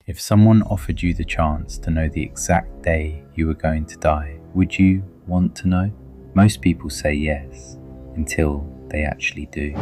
If someone offered you the chance to know the exact day you were going to die, would you want to know? Most people say yes, until they actually do.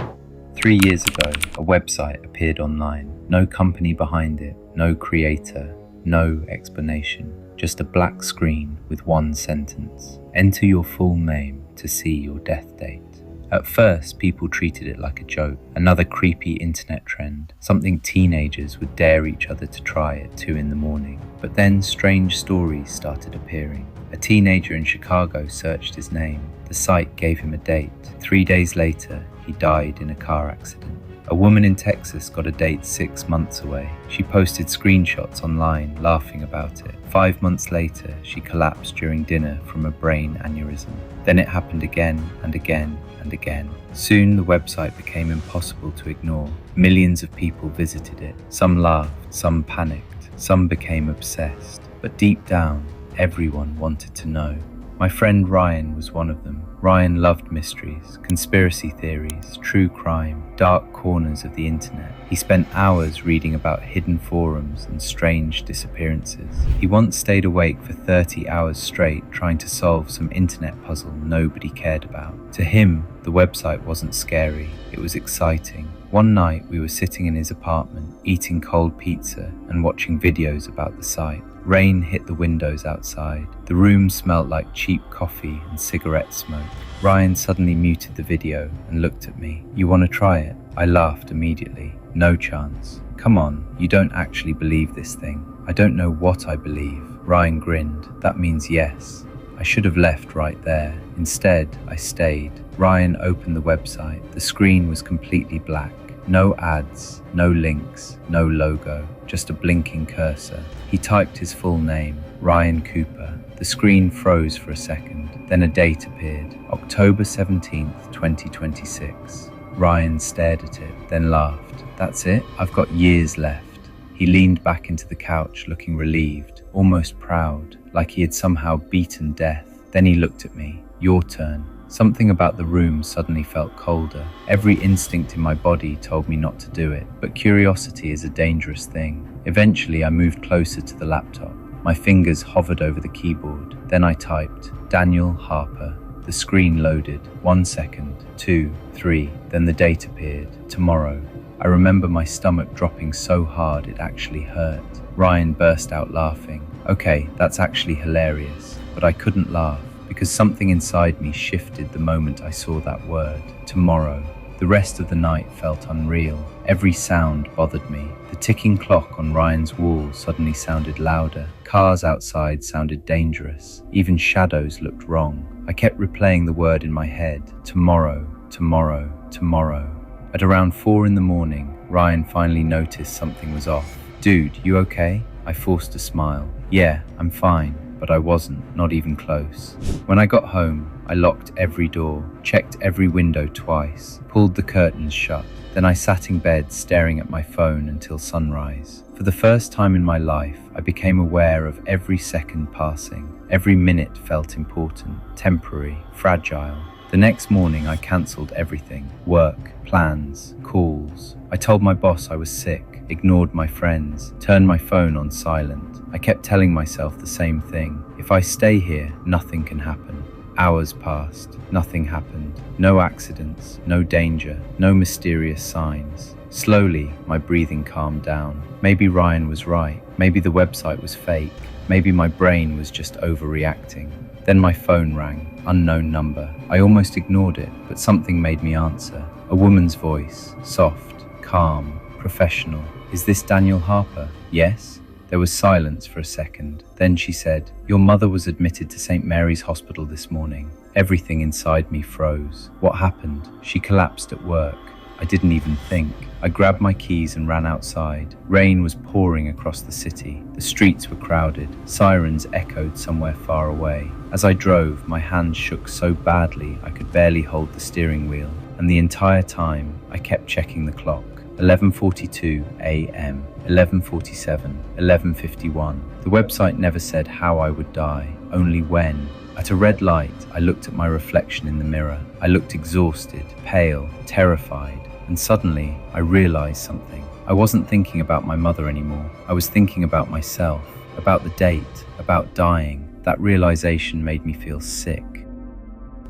3 years ago, a website appeared online. No company behind it, no creator, no explanation. Just a black screen with one sentence. Enter your full name to see your death date. At first, people treated it like a joke, another creepy internet trend, something teenagers would dare each other to try at 2 in the morning. But then strange stories started appearing. A teenager in Chicago searched his name. The site gave him a date. 3 days later, he died in a car accident. A woman in Texas got a date 6 months away. She posted screenshots online, laughing about it. 5 months later, she collapsed during dinner from a brain aneurysm. Then it happened again and again and again. Soon the website became impossible to ignore. Millions of people visited it. Some laughed, some panicked, some became obsessed. But deep down, everyone wanted to know. My friend Ryan was one of them. Ryan loved mysteries, conspiracy theories, true crime, dark corners of the internet. He spent hours reading about hidden forums and strange disappearances. He once stayed awake for 30 hours straight trying to solve some internet puzzle nobody cared about. To him, the website wasn't scary, it was exciting. One night we were sitting in his apartment, eating cold pizza and watching videos about the site. Rain hit the windows outside. The room smelled like cheap coffee and cigarette smoke. Ryan suddenly muted the video and looked at me. "You want to try it?" I laughed immediately. "No chance. Come on, you don't actually believe this thing." "I don't know what I believe." Ryan grinned. "That means yes." I should have left right there. Instead, I stayed. Ryan opened the website. The screen was completely black. No ads, no links, no logo, just a blinking cursor. He typed his full name, Ryan Cooper. The screen froze for a second, then a date appeared, October 17th, 2026. Ryan stared at it, then laughed. "That's it? I've got years left." He leaned back into the couch, looking relieved, almost proud, like he had somehow beaten death. Then he looked at me. "Your turn." Something about the room suddenly felt colder. Every instinct in my body told me not to do it, but curiosity is a dangerous thing. Eventually, I moved closer to the laptop. My fingers hovered over the keyboard. Then I typed, Daniel Harper. The screen loaded. 1 second, 2, 3, then the date appeared, tomorrow. I remember my stomach dropping so hard it actually hurt. Ryan burst out laughing. "Okay, that's actually hilarious." But I couldn't laugh, because something inside me shifted the moment I saw that word, tomorrow. The rest of the night felt unreal. Every sound bothered me. The ticking clock on Ryan's wall suddenly sounded louder. Cars outside sounded dangerous. Even shadows looked wrong. I kept replaying the word in my head, tomorrow, tomorrow, tomorrow. At around 4 in the morning, Ryan finally noticed something was off. "Dude, you okay?" I forced a smile. "Yeah, I'm fine." But I wasn't, not even close. When I got home, I locked every door, checked every window twice, pulled the curtains shut. Then I sat in bed staring at my phone until sunrise. For the first time in my life, I became aware of every second passing. Every minute felt important, temporary, fragile. The next morning, I cancelled everything. Work, plans, calls. I told my boss I was sick, ignored my friends, turned my phone on silent. I kept telling myself the same thing. If I stay here, nothing can happen. Hours passed. Nothing happened. No accidents, no danger, no mysterious signs. Slowly, my breathing calmed down. Maybe Ryan was right. Maybe the website was fake. Maybe my brain was just overreacting. Then my phone rang. Unknown number. I almost ignored it, but something made me answer. A woman's voice. Soft, calm, professional. "Is this Daniel Harper?" "Yes." There was silence for a second. Then she said, "Your mother was admitted to St. Mary's Hospital this morning." Everything inside me froze. What happened? She collapsed at work. I didn't even think. I grabbed my keys and ran outside. Rain was pouring across the city. The streets were crowded. Sirens echoed somewhere far away. As I drove, my hands shook so badly I could barely hold the steering wheel. And the entire time, I kept checking the clock. 11:42 a.m., 11:47, 11:51. The website never said how I would die, only when. At a red light, I looked at my reflection in the mirror. I looked exhausted, pale, terrified, and suddenly I realized something. I wasn't thinking about my mother anymore. I was thinking about myself, about the date, about dying. That realization made me feel sick.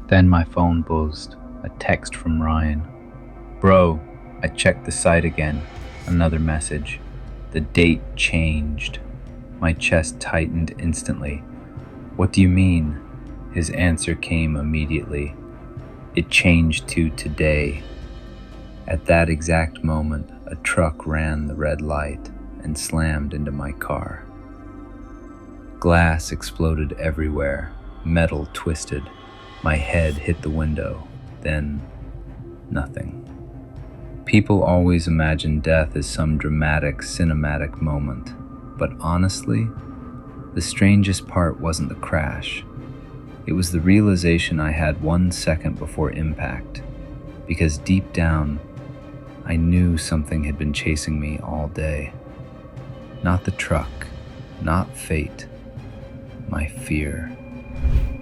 Then my phone buzzed, a text from Ryan. Bro, I checked the site again. Another message. The date changed. My chest tightened instantly. What do you mean? His answer came immediately. It changed to today. At that exact moment, a truck ran the red light and slammed into my car. Glass exploded everywhere, metal twisted. My head hit the window, then nothing. People always imagine death as some dramatic, cinematic moment, but honestly, the strangest part wasn't the crash. It was the realization I had 1 second before impact, because deep down, I knew something had been chasing me all day. Not the truck, not fate, my fear.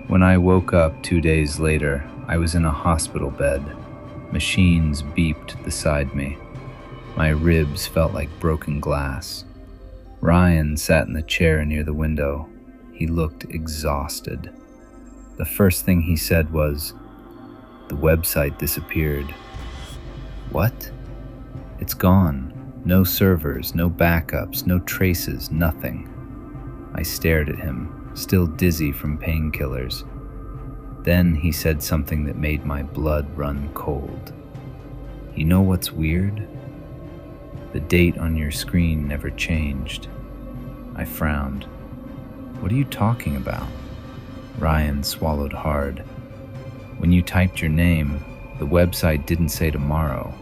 When I woke up 2 days later, I was in a hospital bed. Machines beeped beside me. My ribs felt like broken glass. Ryan sat in the chair near the window. He looked exhausted. The first thing he said was, "The website disappeared." What? It's gone. No servers, no backups, no traces, nothing. I stared at him, still dizzy from painkillers. Then he said something that made my blood run cold. You know what's weird? The date on your screen never changed. I frowned. What are you talking about? Ryan swallowed hard. When you typed your name, the website didn't say tomorrow.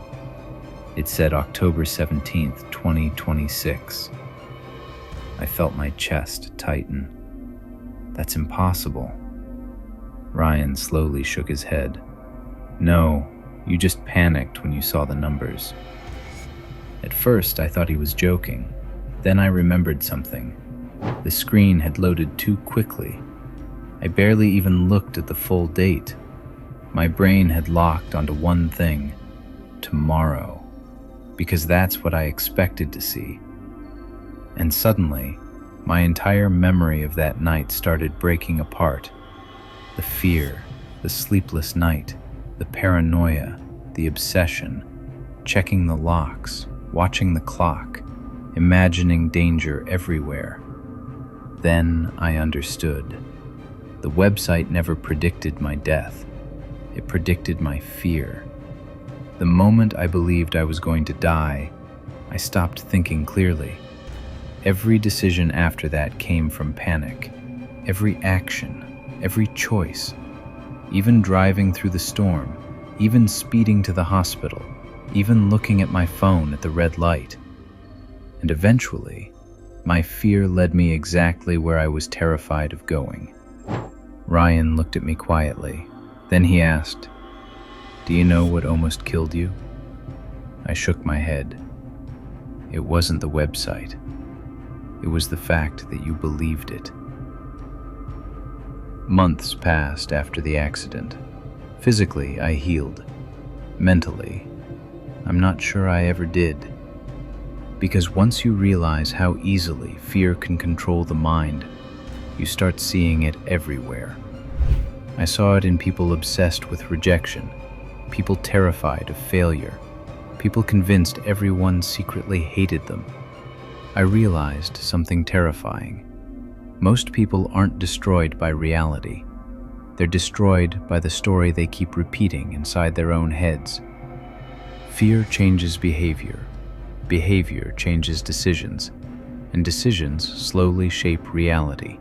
It said October 17th, 2026. I felt my chest tighten. That's impossible. Ryan slowly shook his head. No, you just panicked when you saw the numbers. At first, I thought he was joking. Then I remembered something. The screen had loaded too quickly. I barely even looked at the full date. My brain had locked onto one thing: tomorrow. Because that's what I expected to see. And suddenly, my entire memory of that night started breaking apart. The fear, the sleepless night, the paranoia, the obsession, checking the locks, watching the clock, imagining danger everywhere. Then I understood. The website never predicted my death. It predicted my fear. The moment I believed I was going to die, I stopped thinking clearly. Every decision after that came from panic. Every action, every choice, even driving through the storm, even speeding to the hospital, even looking at my phone at the red light. And eventually, my fear led me exactly where I was terrified of going. Ryan looked at me quietly. Then he asked, "Do you know what almost killed you?" I shook my head. It wasn't the website. It was the fact that you believed it. Months passed after the accident. Physically, I healed. Mentally, I'm not sure I ever did. Because once you realize how easily fear can control the mind, you start seeing it everywhere. I saw it in people obsessed with rejection, people terrified of failure, people convinced everyone secretly hated them. I realized something terrifying. Most people aren't destroyed by reality. They're destroyed by the story they keep repeating inside their own heads. Fear changes behavior. Behavior changes decisions, and decisions slowly shape reality.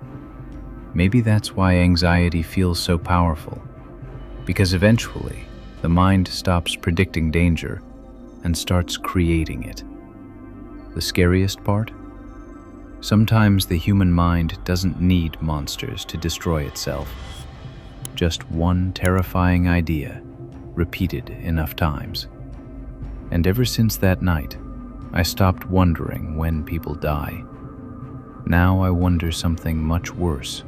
Maybe that's why anxiety feels so powerful, because eventually the mind stops predicting danger and starts creating it. The scariest part? Sometimes the human mind doesn't need monsters to destroy itself. Just one terrifying idea, repeated enough times. And ever since that night, I stopped wondering when people die. Now I wonder something much worse.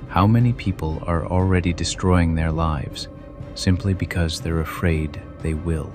How many people are already destroying their lives simply because they're afraid they will?